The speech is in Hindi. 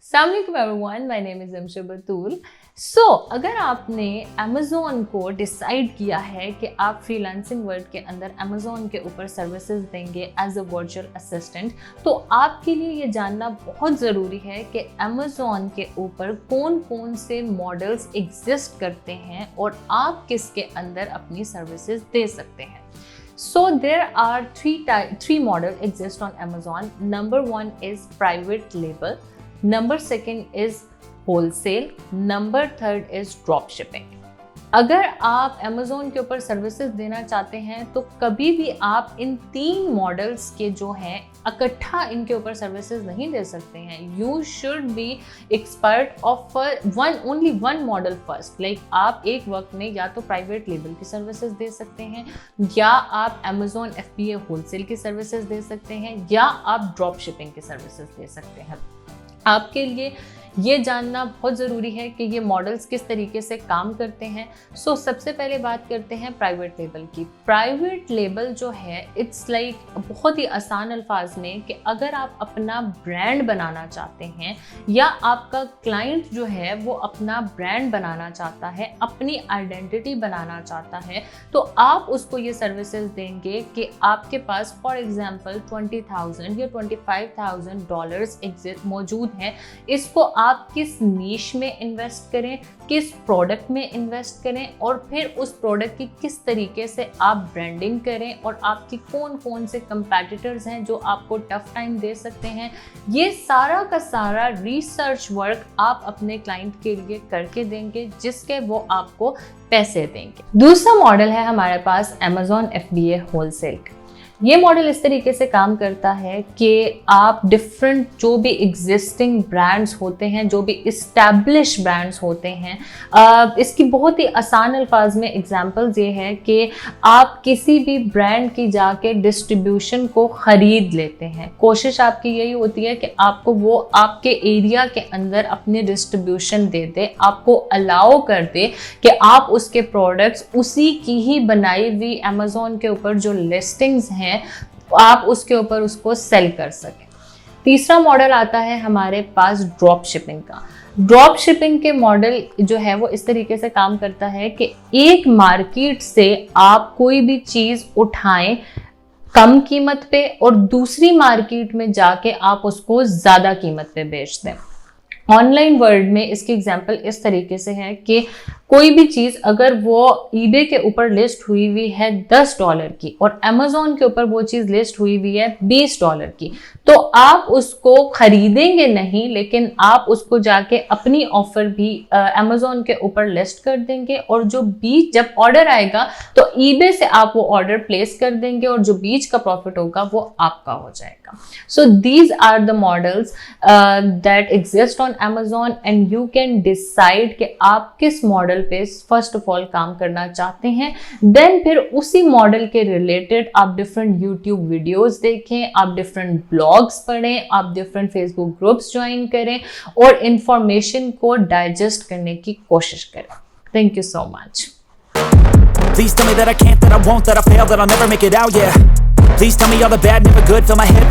अस्सलाम वालेकुम एवरीवन, माय नेम इज़ अमशा बतूल। अगर आपने अमेज़ॉन को डिसाइड किया है कि आप फ्रीलांसिंग वर्ल्ड के अंदर अमेज़ॉन के ऊपर सर्विसेज देंगे एज अ वर्चुअल असिस्टेंट, तो आपके लिए ये जानना बहुत ज़रूरी है कि अमेज़ॉन के ऊपर कौन कौन से मॉडल्स एग्जिस्ट करते हैं और आप किसके अंदर अपनी सर्विसेज दे सकते हैं। So there are three models exist on Amazon. Number one is private label. Number second is wholesale. Number third is drop shipping. अगर आप Amazon के ऊपर सर्विसेज देना चाहते हैं तो कभी भी आप इन तीन मॉडल्स के जो हैं इकट्ठा इनके ऊपर सर्विसेज नहीं दे सकते हैं। You should be expert of only one model first. Like आप एक वक्त में या तो प्राइवेट लेबल की सर्विसेज दे सकते हैं, या आप Amazon FBA होलसेल की सर्विसेज दे सकते हैं, या आप ड्रॉप शिपिंग की सर्विसेज दे सकते हैं। आपके लिए ये जानना बहुत ज़रूरी है कि ये मॉडल्स किस तरीके से काम करते हैं। सबसे पहले बात करते हैं प्राइवेट लेबल की। प्राइवेट लेबल जो है इट्स लाइक बहुत ही आसान अल्फाज में कि अगर आप अपना ब्रांड बनाना चाहते हैं या आपका क्लाइंट जो है वो अपना ब्रांड बनाना चाहता है, अपनी आइडेंटिटी बनाना चाहता है, तो आप उसको ये सर्विसेज देंगे कि आपके पास फॉर एग्जांपल $20,000 या $25,000 मौजूद हैं। इसको आप किस नीश में इन्वेस्ट करें, किस प्रोडक्ट में इन्वेस्ट करें, और फिर उस प्रोडक्ट की किस तरीके से आप ब्रांडिंग करें, और आपकी कौन कौन से कंपैटिटर्स हैं जो आपको टफ टाइम दे सकते हैं। ये सारा का सारा रिसर्च वर्क आप अपने क्लाइंट के लिए करके देंगे, जिसके वो आपको पैसे देंगे। दूसरा मॉडल है हमारे पास Amazon FBA होलसेल। ये मॉडल इस तरीके से काम करता है कि आप डिफरेंट जो भी एग्जिस्टिंग ब्रांड्स होते हैं, जो भी इस्टेब्लिश ब्रांड्स होते हैं, इसकी बहुत ही आसान अल्फाज में एग्जांपल्स ये है कि आप किसी भी ब्रांड की जाके डिस्ट्रीब्यूशन को ख़रीद लेते हैं। कोशिश आपकी यही होती है कि आपको वो आपके एरिया के अंदर अपनी डिस्ट्रीब्यूशन दे दे, आपको अलाउ कर दे कि आप उसके प्रोडक्ट्स उसी की ही बनाई हुई अमेज़ॉन के ऊपर जो लिस्टिंग्स हैं आप उसके ऊपर उसको सेल कर सकें। तीसरा मॉडल आता है हमारे पास ड्रॉप शिपिंग का। ड्रॉप शिपिंग के मॉडल जो है वो इस तरीके से काम करता है कि एक मार्केट से आप कोई भी चीज़ उठाएं कम कीमत पे और दूसरी मार्केट में जाके आप उसको ज़्यादा कीमत पे बेच दें। ऑनलाइन वर्ल्ड में इसकी एग्जांपल इस तरीके से है कि कोई भी चीज़ अगर वो eBay के ऊपर लिस्ट हुई हुई है $10 की और Amazon के ऊपर वो चीज़ लिस्ट हुई हुई है $20 की, तो आप उसको खरीदेंगे नहीं, लेकिन आप उसको जाके अपनी ऑफर भी Amazon के ऊपर लिस्ट कर देंगे, और जो बीच जब ऑर्डर आएगा तो eBay से आप वो ऑर्डर प्लेस कर देंगे और जो बीच का प्रॉफिट होगा वो आपका हो जाएगा। So these are the models that exist on Amazon and you can decide कि आप किस मॉडल पे फर्स्ट ऑफ ऑल काम करना चाहते हैं। देन फिर उसी मॉडल के रिलेटेड आप डिफरेंट यूट्यूब वीडियोस देखें, आप डिफरेंट ब्लॉग्स पढ़ें, आप डिफरेंट फेसबुक ग्रुप्स ज्वाइन करें और इंफॉर्मेशन को डाइजेस्ट करने की कोशिश करें। Thank you so much. Please tell me that I can't, that I won't, that I fail, that I'll never make it out, yeah. Please tell me all the bad, never good, fill my head full